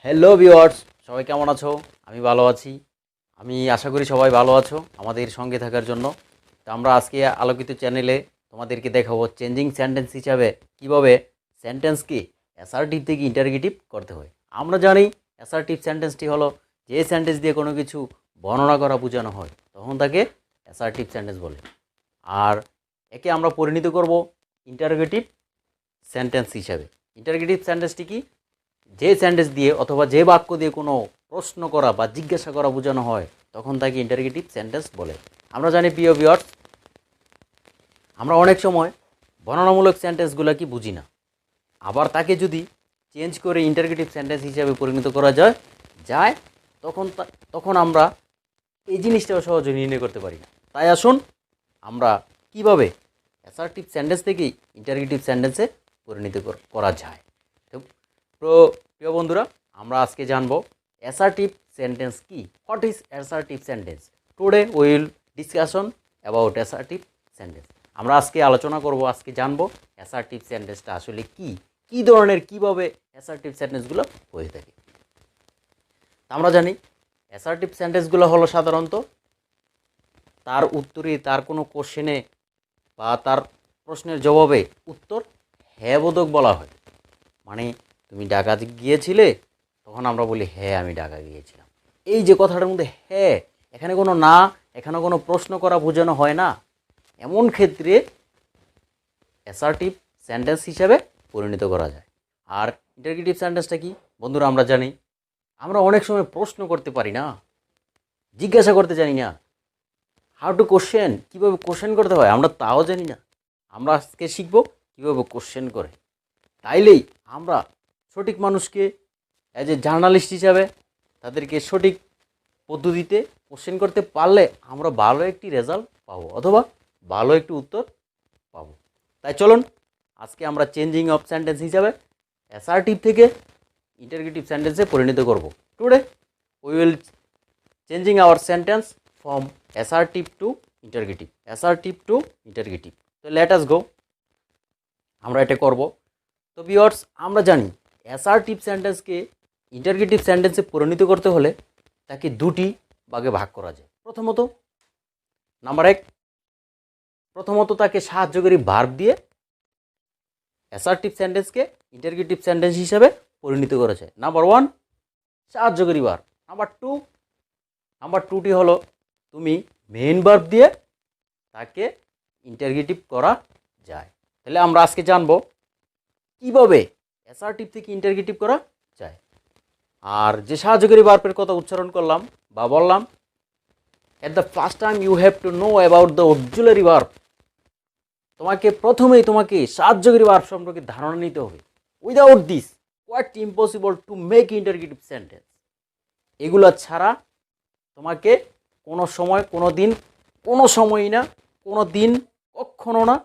Hello viewers, সবাই কেমন আছো? আমি ভালো আছি। আমি আশা করি সবাই ভালো আছো আমাদের সঙ্গে থাকার জন্য। তো আমরা আজকে আলোকিত চ্যানেলে তোমাদেরকে দেখাবো চেঞ্জিং সেন্টেন্স হিসাবে কিভাবে সেন্টেন্সকে অ্যাসার্টিভ থেকে ইন্টারগেটিভ করতে হয়। আমরা জানি অ্যাসার্টিভ সেন্টেন্সটি হলো যে সেন্টেন্স দিয়ে কোনো কিছু বর্ণনা করা বোঝানো হয় তখন তাকে অ্যাসার্টিভ সেন্টেন্স বলে। আর একে আমরা পরিণত করব ইন্টারগেটিভ সেন্টেন্স হিসাবে। ইন্টারগেটিভ সেন্টেন্সটি কি? যে সেন্টেন্স দিয়ে অথবা যে বাক্য দিয়ে কোনো প্রশ্ন করা বা জিজ্ঞাসা করা বোঝানো হয় তখন তাকে ইন্টারগেটিভ সেন্টেন্স বলে। আমরা জানি প্রিয় ভিউয়ার্স, আমরা অনেক সময় বর্ণনামূলক সেন্টেন্সগুলো কি বুঝি না, আবার তাকে যদি চেঞ্জ করে ইন্টারগেটিভ সেন্টেন্স হিসাবে পরিণত করা যায় তখন আমরা এই জিনিসটাও সহজে নির্ণয় করতে পারি না। তাই আসুন আমরা কিভাবে অ্যাসার্টিভ সেন্টেন্স থেকেই ইন্টারগেটিভ সেন্টেন্সে পরিণত করা যায়। তো প্রিয় বন্ধুরা, আমরা আজকে জানবো অ্যাসার্টিভ সেন্টেন্স কি, what is assertive sentence. Today will discussion about assertive sentence. আমরা আজকে আলোচনা করব, আজকে জানবো অ্যাসার্টিভ সেন্টেন্সটা আসলে কি, কী ধরনের, কীভাবে অ্যাসার্টিভ সেন্টেন্সগুলো হয়ে থাকে। আমরা জানি অ্যাসার্টিভ সেন্টেন্সগুলো হলো সাধারণত তার উত্তরে, তার কোনো কোশ্চেনে বা তার প্রশ্নের জবাবে উত্তর হ্যাঁ বোধক বলা হয়। মানে তুমি ঢাকা গিয়েছিলে, তখন আমরা বলি হ্যাঁ আমি ঢাকা গিয়েছিলাম। এই যে কথাটার মধ্যে হ্যাঁ, এখানে কোনো না, এখানে কোনো প্রশ্ন করা বোঝানো হয় না, এমন ক্ষেত্রে অ্যাসার্টিভ সেন্টেন্স হিসাবে পরিণত করা যায়। আর ইন্টারগেটিভ সেন্টেন্সটা কি বন্ধুরা? আমরা জানি আমরা অনেক সময় প্রশ্ন করতে পারি না, জিজ্ঞাসা করতে জানি না। হাউ টু কোশ্চেন, কীভাবে কোশ্চেন করতে হয় আমরা তাও জানি না। আমরা আজকে শিখব কীভাবে কোশ্চেন করে। তাইলেই আমরা সঠিক মানুষকে অ্যাজ এ জার্নালিস্ট হিসাবে তাদেরকে সঠিক পদ্ধতিতে কোশ্চেন করতে পারলে আমরা ভালো একটি রেজাল্ট পাবো অথবা ভালো একটি উত্তর পাবো। তাই চলুন আজকে আমরা চেঞ্জিং অফ সেন্টেন্স হিসাবে অ্যাসার্টিভ থেকে ইন্টারগেটিভ সেন্টেন্সে পরিণত করব। Today we will changing our sentence from assertive to interrogative, assertive to interrogative. তো লেট আস গো, আমরা এটা করব। তো ভিউয়ার্স, আমরা জানি অ্যাসার্টিভ সেন্টেন্সকে ইন্টারগেটিভ সেন্টেন্সে পরিণত করতে হলে তাকে দুটি ভাগে ভাগ করা যায়। নাম্বার এক, প্রথমত তাকে সাহায্যকারী ভার্ব দিয়ে অ্যাসার্টিভ সেন্টেন্সকে ইন্টারগেটিভ সেন্টেন্স হিসাবে পরিণত করা যায়। নাম্বার ওয়ান, সাহায্যকারী ভার্ব। নাম্বার টুটি হলো তুমি মেইন ভার্ব দিয়ে তাকে ইন্টারগেটিভ করা যায়। তাহলে আমরা আজকে জানবো কিভাবে অ্যাসার্টিভ থেকে ইন্টারগেটিভ করা যায়। আর যে সাহায্যকারী ভার্বের কথা উচ্চারণ করলাম বা বললাম, at the first time you have to know about the auxiliary verb. প্রথমেই তোমাকে সাহায্যকারী ভার্ব সম্পর্কে ধারণা নিতে হবে। Without this quite impossible to make interrogative sentence. এগুলো ছাড়া তোমাকে কোনো সময়, কোনো দিন, কোনো সময়ই না, কোনো দিন, কখনো না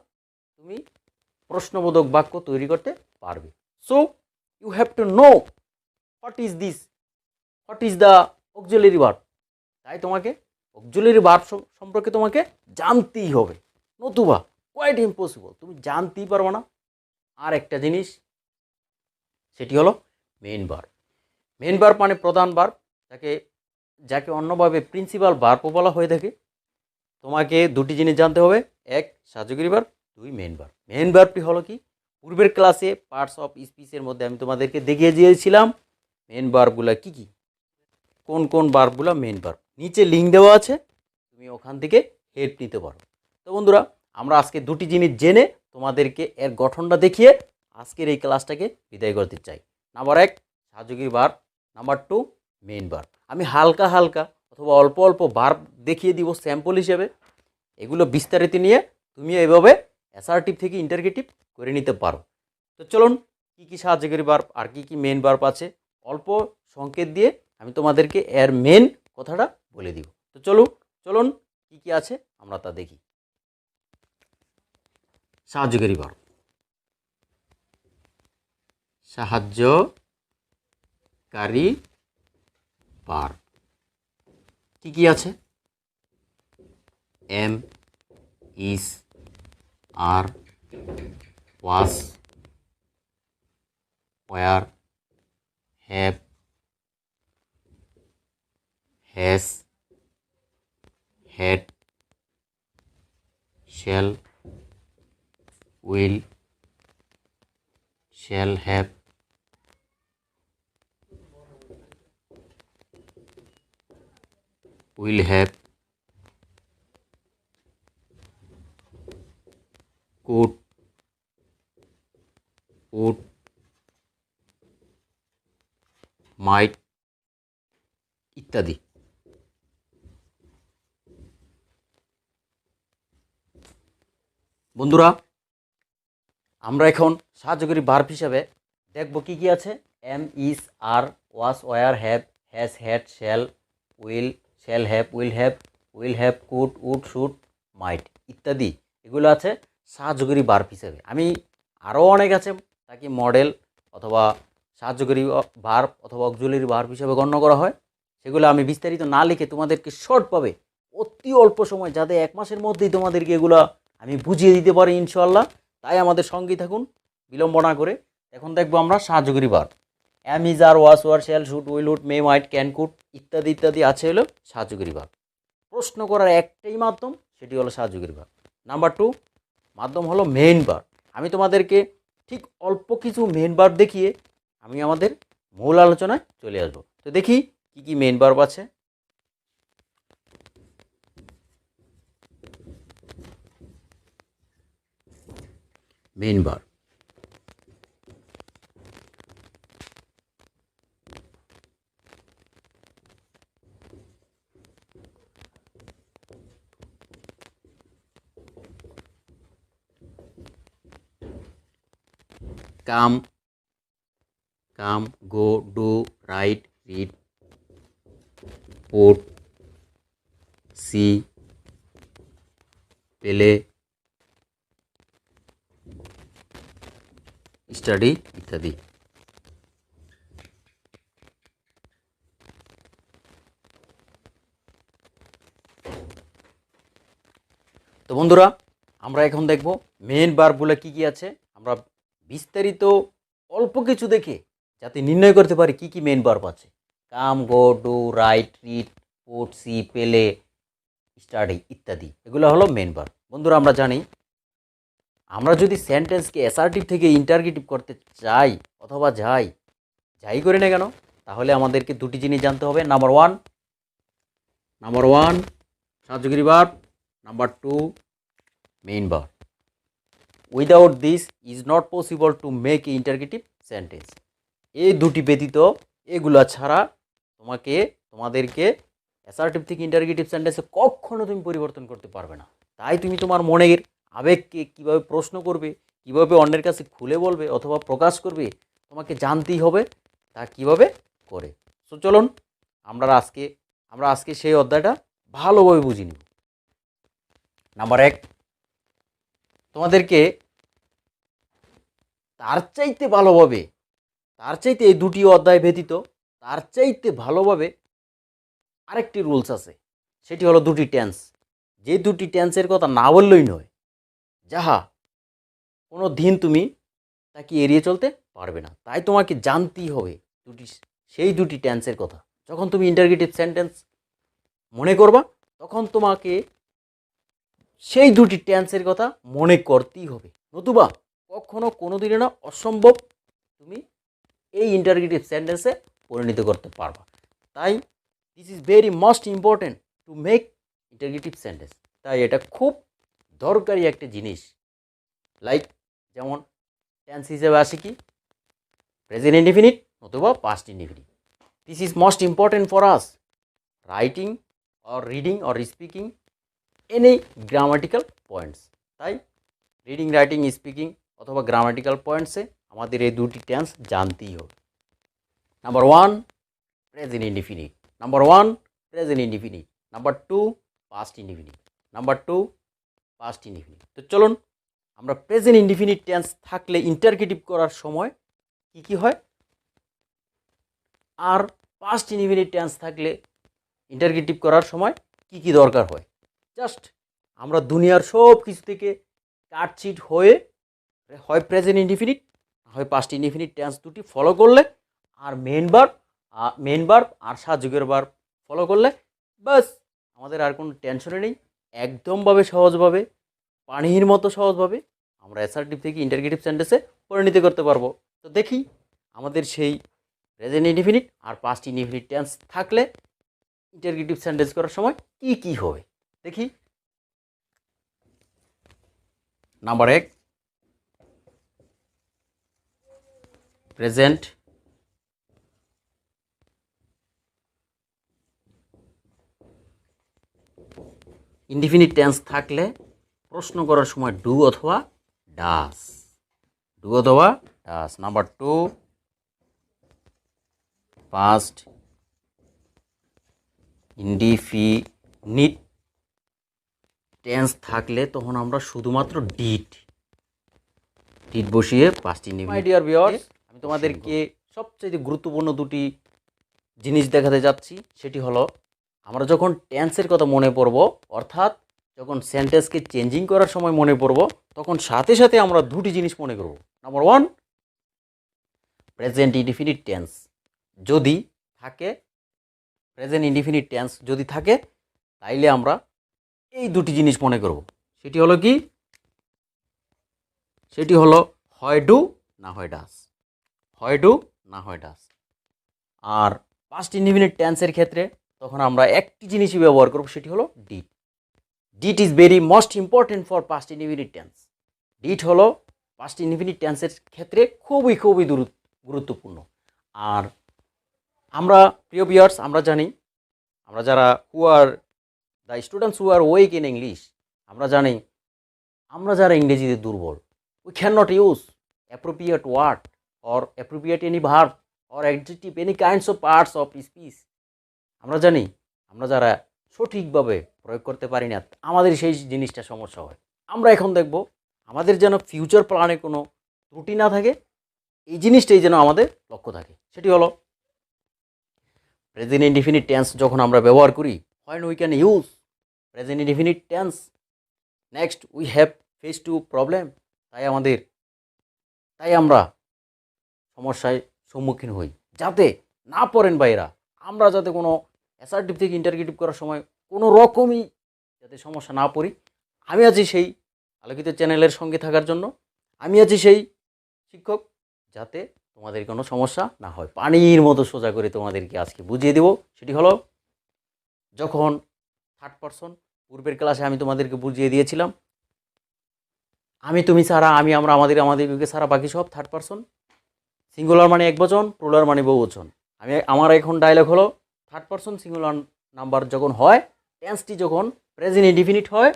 তুমি প্রশ্নবোধক বাক্য তৈরি করতে পারবে। So you have to know what is this, what is the auxiliary verb. তাই তোমাকে অক্সিলারি ভার্ব সম্পর্কে তোমাকে জানতেই হবে, নতুবা কোয়াইট ইম্পসিবল, তুমি জানতেই পারবে না। আর একটা জিনিস, সেটি হলো মেইন ভার্ব। মেইন ভার্ব মানে প্রধান ভার্ব, যাকে অন্যভাবে প্রিন্সিপাল ভার্বও বলা হয়ে থাকে। তোমাকে দুটি জিনিস জানতে হবে, এক সাহায্যকারী ভার্ব, দুই মেইন ভার্ব। মেইন ভার্বটি হলো কি, পূর্বের ক্লাসে পার্টস অফ স্পিচের মধ্যে আমি তোমাদেরকে দেখিয়ে দিয়েছিলাম মেইন ভার্বগুলো কী কী, কোন কোন ভার্বগুলো মেইন ভার্ব। নিচে লিঙ্ক দেওয়া আছে, তুমি ওখান থেকে হেল্প নিতে পারো। তো বন্ধুরা, আমরা আজকে দুটি জিনিস জেনে তোমাদেরকে এর গঠনটা দেখিয়ে আজকের এই ক্লাসটাকে বিদায় করতে চাই। নাম্বার এক, সাহায্যকারী ভার্ব। Number two, main verb. আমি হালকা হালকা অথবা অল্প অল্প ভার্ব দেখিয়ে দিব স্যাম্পল হিসেবে। এগুলো বিস্তারিত নিয়ে তুমি এভাবে অ্যাসার্টিভ থেকে ইন্টারগেটিভ করে নিতে পারো। তো চলুন, কী কী সাহায্যকারী ভার্ব আর কী কী মেইন ভার্ব আছে অল্প সংকেত দিয়ে আমি তোমাদেরকে এর মেন কথাটা বলে দিব। তো চলুন কী কী আছে আমরা তা দেখি। সাহায্যকারী ভার্ব, সাহায্যকারী ভার্ব কী কী আছে? Am, is, are, was, were, have, has, had, shall, will, shall have, will have, could, would, might ইত্যাদি। বন্ধুরা, আমরা এখন সাহায্যকারী ভার্ব হিসাবে দেখব কি কি আছে। Am, is, are, was, were, have, has, had, shall, will, shall have, will have, could, would, should, might ইত্যাদি। এগুলো আছে সাহায্যকারী ভার্ব হিসাবে। আমি আরও অনেক আছে, তাকে মডেল অথবা সাহায্যকারী ভার্ব অথবা অক্সিলারি ভার্ব হিসাবে গণ্য করা হয়। সেগুলো আমি বিস্তারিত না লিখে তোমাদেরকে শর্টভাবে অতি অল্প সময়, যাতে 1 মাসের মধ্যেই তোমাদেরকে এগুলো আমি বুঝিয়ে দিতে পারি ইনশাআল্লাহ। তাই আমাদের সঙ্গেই থাকুন, বিলম্ব না করে। এখন দেখবো আমরা সাহায্যকারী verb. Am, is, are, was, were, shall, should, will, would, may, might, can, could ইত্যাদি ইত্যাদি আছে হলো সাহায্যকারী ভার্ব। প্রশ্ন করার একটাই মাধ্যম, সেটি হলো সাহায্যকারী ভার্ব। নাম্বার 2 মাধ্যম হলো মেইন ভার্ব। আমি তোমাদেরকে ঠিক অল্প কিছু মেইন ভার্ব দেখিয়ে আমি আমাদের মূল আলোচনায় চলে আসবো। তো দেখি কি কি মেইন ভার্ব আছে। Main verb, come, go, do, write, read, put, see, play, study ইত্যাদি। তো বন্ধুরা, আমরা এখন দেখব মেইন ভার্বগুলো কি কি আছে। আমরা বিস্তারিত অল্প কিছু দেখে যাতে নির্ণয় করতে পারি কি কি মেইন ভার্ব আছে। Come, go, do, write, read, put, see, play, study ইত্যাদি, এগুলো হলো মেইন ভার্ব। বন্ধুরা, আমরা জানি আমরা যদি সেন্টেন্সকে অ্যাসার্টিভ থেকে ইন্টারগেটিভ করতে চাই অথবা যাই করি না কেন, তাহলে আমাদেরকে দুটি জিনিস জানতে হবে। নাম্বার ওয়ান সাহায্যকারী ভার্ব, number 2 main verb. Without this is not possible to make a interrogative sentence. এই দুটি ব্যতীত, এগুলা ছাড়া তোমাদেরকে অ্যাসার্টিভ থেকে ইন্টারগেটিভ সেন্টেন্সে কখনো তুমি পরিবর্তন করতে পারবে না। তাই তুমি তোমার মনের আবেগকে কিভাবে প্রশ্ন করবে, কিভাবে অন্যের কাছে খুলে বলবে অথবা প্রকাশ করবে, তোমাকে জানতেই হবে তা কিভাবে করে। সো চলুন আমরা আজকে সেই অধ্যায়টা ভালোভাবে বুঝে নিব। নাম্বার 1, তোমাদেরকে তার চাইতে এই দুটি অধ্যায় ব্যতীত তার চাইতে ভালোভাবে আরেকটি রুলস আছে। সেটি হলো দুটি টেন্স। যে দুটি টেন্সের কথা না বললেই নয়, যাহা কোনো দিন তুমি তাকে এড়িয়ে চলতে পারবে না। তাই তোমাকে জানতেই হবে সেই দুটি টেন্সের কথা। যখন তুমি ইন্টারগেটিভ সেন্টেন্স মনে করবা, তখন তোমাকে সেই দুটি টেন্সের কথা মনে করতেই হবে, নতুবা কখনো কোনোদিনই না অসম্ভব তুমি এই ইন্টারগেটিভ সেন্টেন্সে পরিণত করতে পারবা। তাই this is very most important to make interrogative sentence. তাই এটা খুব দরকারি একটা জিনিস। লাইক যেমন টেন্স হিসেবে আসে কি প্রেজেন্ট ইনডিফিনিট অথবা past indefinite. This is most important for us writing or reading or speaking any grammatical points. তাই রিডিং, রাইটিং, স্পিকিং অথবা গ্রামাটিক্যাল পয়েন্টসে আমাদের এই দুটি টেন্স জানতেই হবে। Number 1 present indefinite, number 2 past indefinite. তো চলুন আমরা প্রেজেন্ট ইনডিফিনিট টেন্স থাকলে ইন্টারগেটিভ করার সময় কি কি হয়, আর পাস্ট ইনডিফিনিট টেন্স থাকলে ইন্টারগেটিভ করার সময় কি কি দরকার হয়। জাস্ট আমরা দুনিয়ার সব কিছু থেকে কাটছিট হয়ে হয় প্রেজেন্ট ইনডিফিনিট হয় পাস্ট ইনডিফিনিট টেন্স দুটি ফলো করলে, আর মেইন ভার্ব আর সাহায্যকারী ভার্ব ফলো করলে বাস, আমাদের আর কোনো টেনশনে নেই। একদমভাবে সহজভাবে, পানির মতো সহজভাবে আমরা অ্যাসার্টিভ থেকে ইন্টারগেটিভ সেন্টেন্সে পরিণত করতে পারবো। তো দেখি আমাদের সেই প্রেজেন্ট ইনডিফিনিট আর পাস্ট ইনডিফিনিট টেন্স থাকলে ইন্টারগেটিভ সেন্টেন্স করার সময় কি কি হবে দেখি। নাম্বার 1, প্রেজেন্ট ইনডিফিনিট টেন্স থাকলে প্রশ্ন করার সময় ডু অথবা ডাস, ডু অথবা ডাস। নাম্বার 2, পাস্ট ইনডিফিনিট টেন্স থাকলে তখন আমরা শুধুমাত্র ডিড বসিয়ে past indefinite. My dear viewers, আমি তোমাদেরকে সবচেয়ে গুরুত্বপূর্ণ দুটি জিনিস দেখাতে যাচ্ছি। সেটি হলো, আমরা যখন টেন্সের কথা মনে পড়ব, অর্থাৎ যখন সেন্টেন্সকে চেঞ্জিং করার সময় মনে পড়ব, তখন সাথে সাথে আমরা দুটি জিনিস মনে করব। নাম্বার 1, প্রেজেন্ট ইনডিফিনিট টেন্স যদি থাকে, প্রেজেন্ট ইনডিফিনিট টেন্স যদি থাকে তাইলে আমরা এই দুটি জিনিস মনে করব। সেটি হলো কি? সেটি হলো হয় ডু না হয় ডাস, হয় ডু না হয় ডাস। আর পাস্ট ইনডিফিনিট টেন্সের ক্ষেত্রে তখন আমরা একটি জিনিসই ব্যবহার করব, সেটি হলো did. Did is very most important for past indefinite tense. Did হলো পাস্ট ইনডিফিনিট টেন্সের ক্ষেত্রে খুবই খুবই গুরুত্বপূর্ণ। আর আমরা প্রিয় ভিউয়ার্স, আমরা জানি, আমরা যারা who are the students who are weak in English, আমরা জানি আমরা যারা ইংরেজিতে দুর্বল, we can not use appropriate word or appropriate any verb or adjective any kinds of parts of speech. আমরা জানি আমরা যারা সঠিকভাবে প্রয়োগ করতে পারি না, আমাদের সেই জিনিসটা সমস্যা হয়। আমরা এখন দেখব আমাদের যেন ফিউচার প্ল্যানে কোনো ত্রুটি না থাকে, এই জিনিসটাই যেন আমাদের লক্ষ্য থাকে। সেটি হলো প্রেজেন্ট ইনডিফিনিট টেন্স যখন আমরা ব্যবহার করি, when we can use present indefinite tense next we have face to problem, তাই আমরা সমস্যায় সম্মুখীন হই। যাতে না পড়েন বাইরা, আমরা যাতে কোনো অ্যাসার্টিভ থেকে ইন্টারগেটিভ করার সময় কোনো রকমই যাতে সমস্যা না পড়ি, আমি আছি সেই আলোকিত চ্যানেলের সঙ্গে থাকার জন্য। আমি আছি সেই শিক্ষক, যাতে তোমাদের কোনো সমস্যা না হয়। পানির মতো সোজা করে তোমাদেরকে আজকে বুঝিয়ে দেব। সেটি হলো, যখন থার্ড পারসন, পূর্বের ক্লাসে আমি তোমাদেরকে বুঝিয়ে দিয়েছিলাম, আমি তুমি ছাড়া, আমি আমরা আমাদেরকে ছাড়া বাকি সব থার্ড পারসন। সিঙ্গুলার মানে একবচন, প্লুরাল মানে বহুবচন। আমার এখন ডায়লগ হলো, থার্ড পারসন সিঙ্গুলার নাম্বার যখন হয়, টেন্সটি যখন প্রেজেন্ট ইনডিফিনিট হয়,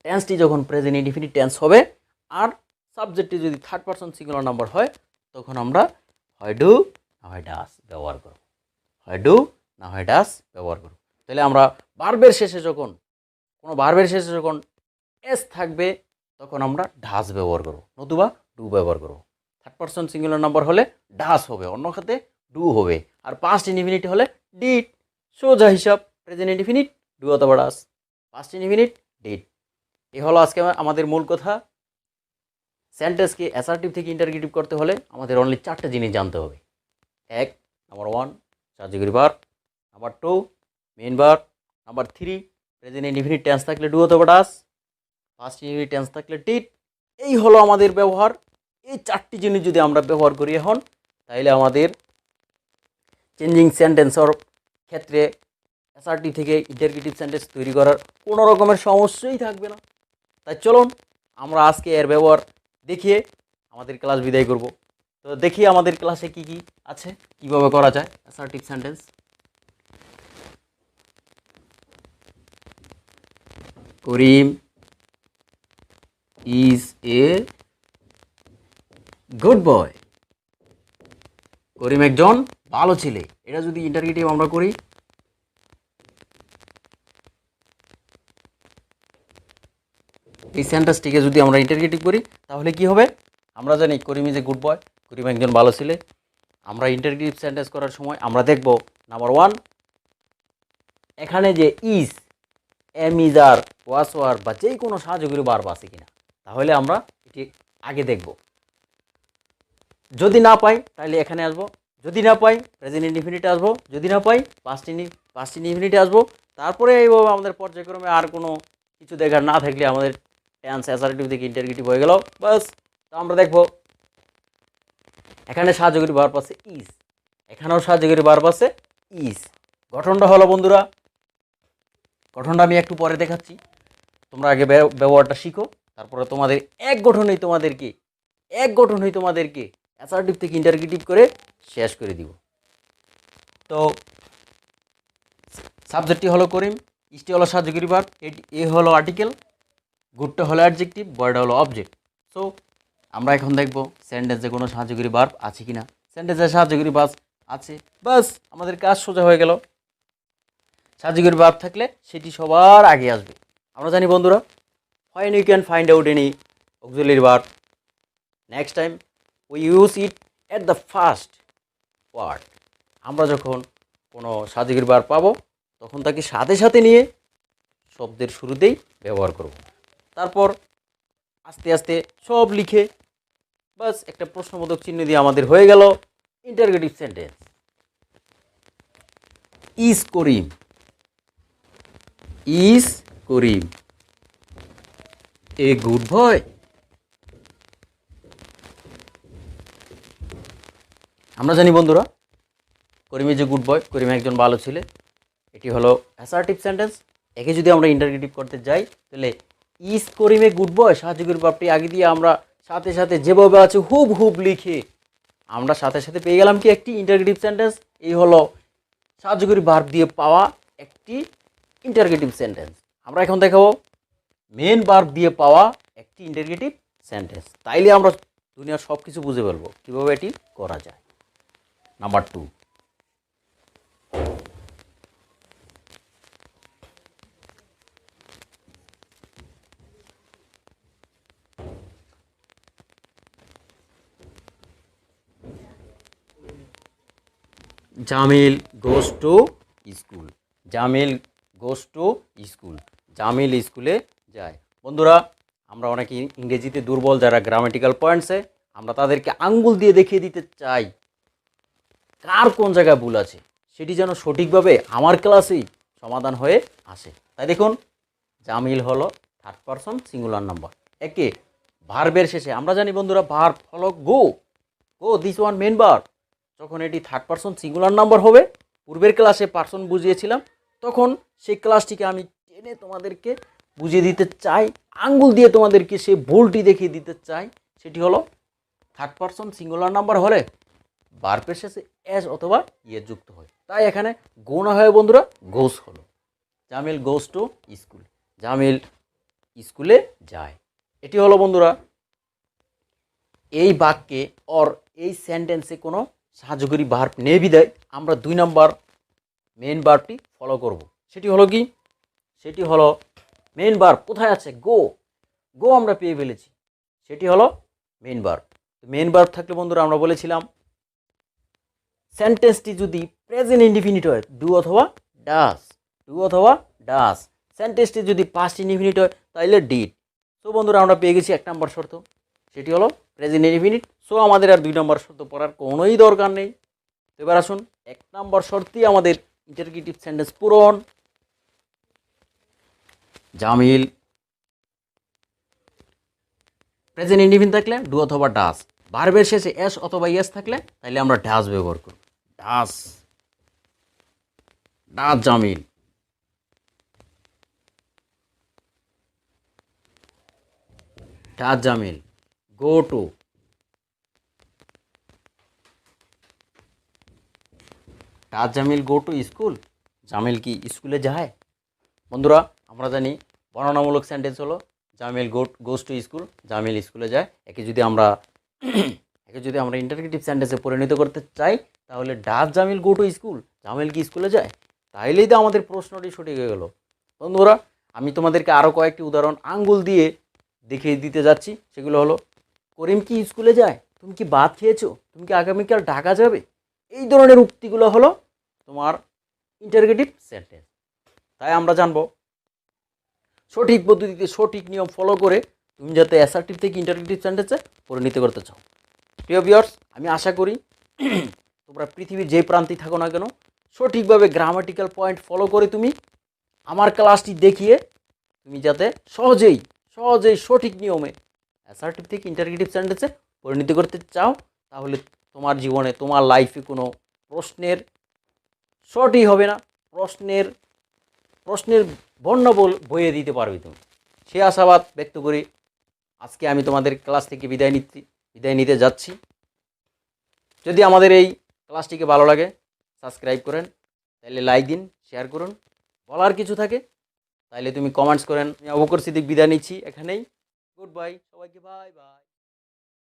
টেন্সটি যখন প্রেজেন্ট ইনডিফিনিট টেন্স হবে, আর সাবজেক্টটি যদি থার্ড পারসন সিঙ্গুলার নাম্বার হয়, তখন আমরা হয় ডু না হয় ডাস ব্যবহার করব, হয় ডু না হয় ডাস ব্যবহার করব। তাহলে আমরা ভার্বের শেষে যখন, কোনো ভার্বের শেষে যখন এস থাকবে, তখন আমরা ডাস ব্যবহার করব, নতুবা ডু ব্যবহার করব। থার্ড পারসন সিঙ্গুলার নাম্বার হলে ডাস হবে, অন্য খাতে ডু হবে। আর পাস্ট ইনডিফিনিট হলে ডিড। সোজা হিসাব, প্রেজেন্ট ইনডিফিনিট ডু অথবা ডাস, পাস্ট ইনডিফিনিট ডিড। এই হলো আজকে আমাদের মূল কথা। সেন্টেন্সকে অ্যাসার্টিভ থেকে ইন্টারগেটিভ করতে হলে আমাদের অনলি 4টে জিনিস জানতে হবে। 1, number 1 surgical verb, number 2 main verb, number 3 present indefinite tense থাকলে ডু অথবা ডাস, পাস্ট ইনডিফিনিট টেন্স থাকলে ডিড। এই হলো আমাদের ব্যবহার। এই 4টি জিনিস যদি আমরা ব্যবহার করি এখন, তাহলে আমাদের চেঞ্জিং সেন্টেন্সের ক্ষেত্রে অ্যাসার্টিভ থেকে ইন্টারগেটিভ সেন্টেন্স তৈরি করার কোনো রকমের সমস্যাই থাকবে না। তাই চলুন আমরা আজকে এর ব্যবহার দেখিয়ে আমাদের ক্লাস বিদায় করব। তো দেখি আমাদের ক্লাসে কি কি আছে, কিভাবে করা যায় assertive sentence. Karim is a good boy. Karim একজন ভালো ছেলে। এটা যদি ইন্টারগেটিভ আমরা করি, এই সেন্টেন্সটিকে যদি আমরা ইন্টারগেটিভ করি, তাহলে কি হবে? আমরা জানি করিম is a good boy, Karim একজন ভালো ছেলে। আমরা ইন্টারগেটিভ সেন্টেন্স করার সময় আমরা দেখব, নাম্বার 1, এখানে যে is, am is are, was were বা যেই কোনো সাহায্যকারী ভার্ব আছে কিনা, তাহলে আমরা এটি আগে দেখব। যদি না পাই তাহলে এখানে আসবো, যদি না পাই প্রেজেন্ট ইনডিফিনিটে আসবো, যদি না পাই পাস্ট ইনডিফিনিটে আসবো। তারপরে এইভাবে আমাদের পর্যায়ক্রমে আর কোনো কিছু দেখার না থাকলে আমাদের টেন্স অ্যাসার্টিভ থেকে ইন্টারগেটিভ হয়ে গেল বাস। তো আমরা দেখবো এখানে সাহায্যকারী ভার্ব আছে ইজ, এখানেও সাহায্যকারী ভার্ব আছে ইজ। গঠনটা হলো বন্ধুরা, গঠনটা আমি একটু পরে দেখাচ্ছি, তোমরা আগে ব্যবহারটা শিখো, তারপরে তোমাদের এক গঠনেই তোমাদেরকে অ্যাসার্টিভ থেকে ইন্টারগেটিভ করে শেষ করে দিব। তো সাবজেক্টটি হলো করিম, ইজটি হলো সাহায্যকারী ভার্ব, এ হলো আর্টিকেল, গুডটা হলো অ্যাডজেক্টিভ, বয়টা হলো অবজেক্ট। সো আমরা এখন দেখব সেন্টেন্সে কোনো সাহায্যকারী ভার্ব আছে কিনা। সেন্টেন্সে সাহায্যকারী ভার্ব আছে, বাস আমাদের কাজ সোজা হয়ে গেল। সাহায্যকারী ভার্ব থাকলে সেটি সবার আগে আসবে। আমরা জানি বন্ধুরা, when you can find out any auxiliary verb, next time we use it at the first word. আমরা যখন কোনো সাহায্যকারী ভার্ব পাবো তখন তাকে সাথে সাথে নিয়ে শব্দের শুরুতেই ব্যবহার করব। তারপর আস্তে আস্তে সব লিখে বাস একটা প্রশ্নবোধক চিহ্ন দিয়ে আমাদের হয়ে গেল interrogative sentence. Is Karim, is Karim A good বয়। আমরা জানি বন্ধুরা, করিম is a good boy, Karim একজন ভালো ছেলে, এটি হলো অ্যাসার্টিভ সেন্টেন্স। একে যদি আমরা ইন্টারগেটিভ করতে যাই তাহলে ইজ করিম এ গুড বয় সাহায্যকারী ভার্বটি আগে দিয়ে আমরা সাথে সাথে যেভাবে আছে হুব লিখে আমরা সাথে সাথে পেয়ে গেলাম কি একটি ইন্টারগেটিভ সেন্টেন্স। এই হলো সাহায্যকারী ভার্ব দিয়ে পাওয়া একটি ইন্টারগেটিভ সেন্টেন্স। আমরা এখন দেখাবো মেন ভার্ব দিয়ে পাওয়া একটি ইন্টারগেটিভ সেন্টেন্স। তাইলে আমরা দুনিয়ার সব কিছু বুঝে ফেলবো কীভাবে এটি করা যায়। Number 2, Jamil goes to school, Jamil goes to school, Jamil স্কুলে যায়। বন্ধুরা, আমরা অনেকে ইংরেজিতে দুর্বল, যারা গ্রামেটিক্যাল পয়েন্টসে, আমরা তাদেরকে আঙ্গুল দিয়ে দেখিয়ে দিতে চাই কার কোন জায়গায় ভুল আছে, সেটি যেন সঠিকভাবে আমার ক্লাসেই সমাধান হয়ে আসে। তাই দেখুন, জামিল হলো থার্ড পারসন সিঙ্গুলার নাম্বার। একে ভার্বের শেষে আমরা জানি বন্ধুরা, ভার্ব হলো গো, গো দিস ওয়ান মেন ভার্ব। যখন এটি থার্ড পারসন সিঙ্গুলার নাম্বার হবে, পূর্বের ক্লাসে পারসন বুঝিয়েছিলাম, তখন সেই ক্লাসটিকে আমি টেনে তোমাদেরকে বুঝিয়ে দিতে চাই, আঙ্গুল দিয়ে তোমাদেরকে সেই ভুলটি দেখিয়ে দিতে চাই। সেটি হলো থার্ড পারসন সিঙ্গুলার নাম্বার হলে ভার্বের শেষে এস অথবা ইয়ে যুক্ত হয়। তাই এখানে গো না হয় বন্ধুরা, গোস হলো। Jamil goes to school, Jamil স্কুলে যায়। এটি হলো বন্ধুরা এই বাক্যে অর এই সেন্টেন্সে কোনো সাহায্যকারী ভার্ব নেই বিদায় আমরা 2 নম্বর মেন ভার্বটি ফলো করব। সেটি হলো কি, সেটি হলো মেন ভার্ব কোথায় আছে, গো, গো আমরা পেয়ে ফেলেছি, সেটি হলো মেন ভার্ব। মেন ভার্ব থাকলে বন্ধুরা আমরা বলেছিলাম সেন্টেন্সটি যদি প্রেজেন্ট ইনডিফিনিট হয় ডু অথবা ডাস, ডু অথবা ডাস। সেন্টেন্সটি যদি পাস্ট ইনডিফিনিট হয় তাহলে ডিড। সো বন্ধুরা আমরা পেয়ে গেছি 1 নম্বর শর্ত, সেটি হলো প্রেজেন্ট ইনডিফিনিট। সো আমাদের আর 2 নম্বর শর্ত পড়ার কোনোই দরকার নেই। তো এবার আসুন 1 নম্বর শর্তেই আমাদের ইন্টারগেটিভ সেন্টেন্স পূরণ। জামিল প্রেজেন্ট ইনডিফিনিট থাকলে ডু অথবা ডাস, ভার্বের শেষে এস অথবা ইয়েস থাকলে তাহলে আমরা ডাস ব্যবহার করব। Does, does Jamil. Does Jamil go to, does Jamil go to school, Jamil কি স্কুলে যায়। বন্ধুরা আমরা জানি বর্ণনামূলক সেন্টেন্স হলো Jamil goes to school, Jamil স্কুলে যায়। একে যদি আমরা ইন্টারগেটিভ সেন্টেন্সে পরিণত করতে চাই তাহলে does Jamil go to school, Jamil কি স্কুলে যায়, তাইলেই তো আমাদের প্রশ্নটি সঠিক হয়ে গেল। বন্ধুরা আমি তোমাদেরকে আরও কয়েকটি উদাহরণ আঙ্গুল দিয়ে দেখিয়ে দিতে যাচ্ছি। সেগুলো হলো করিম কি স্কুলে যায়, তুমি কি ভাত খেয়েছো, তুমি কি আগামীকাল ঢাকা যাবে। এই ধরনের উক্তিগুলো হলো তোমার ইন্টারগেটিভ সেন্টেন্স। তাই আমরা জানবো সঠিক পদ্ধতিতে সঠিক নিয়ম ফলো করে তুমি যাতে অ্যাসার্টিভ থেকে ইন্টারগেটিভ সেন্টেন্সে পরিণত করতে চাও। প্রিয় ভিউয়ার্স, আমি আশা করি তোমরা পৃথিবীর যে প্রান্তে থাকো না কেন, সঠিকভাবে গ্রামাটিক্যাল পয়েন্ট ফলো করে তুমি আমার ক্লাসটি দেখিয়ে তুমি যাতে সহজেই সহজেই সঠিক নিয়মে অ্যাসার্টিভ থেকে ইন্টারগেটিভ সেন্টেন্সে পরিণত করতে চাও, তাহলে তোমার জীবনে তোমার লাইফে কোনো প্রশ্নের শর্টই হবে না, প্রশ্নের প্রশ্নের বন্যা বইয়ে দিতে পারবে তুমি। সে আশাবাদ ব্যক্ত করি আজকে আমি তোমাদের ক্লাস থেকে বিদায় নিতে যাচ্ছি। যদি আমাদের এই ক্লাসটিকে ভালো লাগে সাবস্ক্রাইব করেন, তাহলে লাইক দিন, শেয়ার করুন। বলার কিছু থাকে তাহলে তুমি কমেন্টস করেন। আমি আবু বকর সিদ্দিক বিদায় নিচ্ছি এখানেই। গুড বাই, সবাইকে বাই বাই।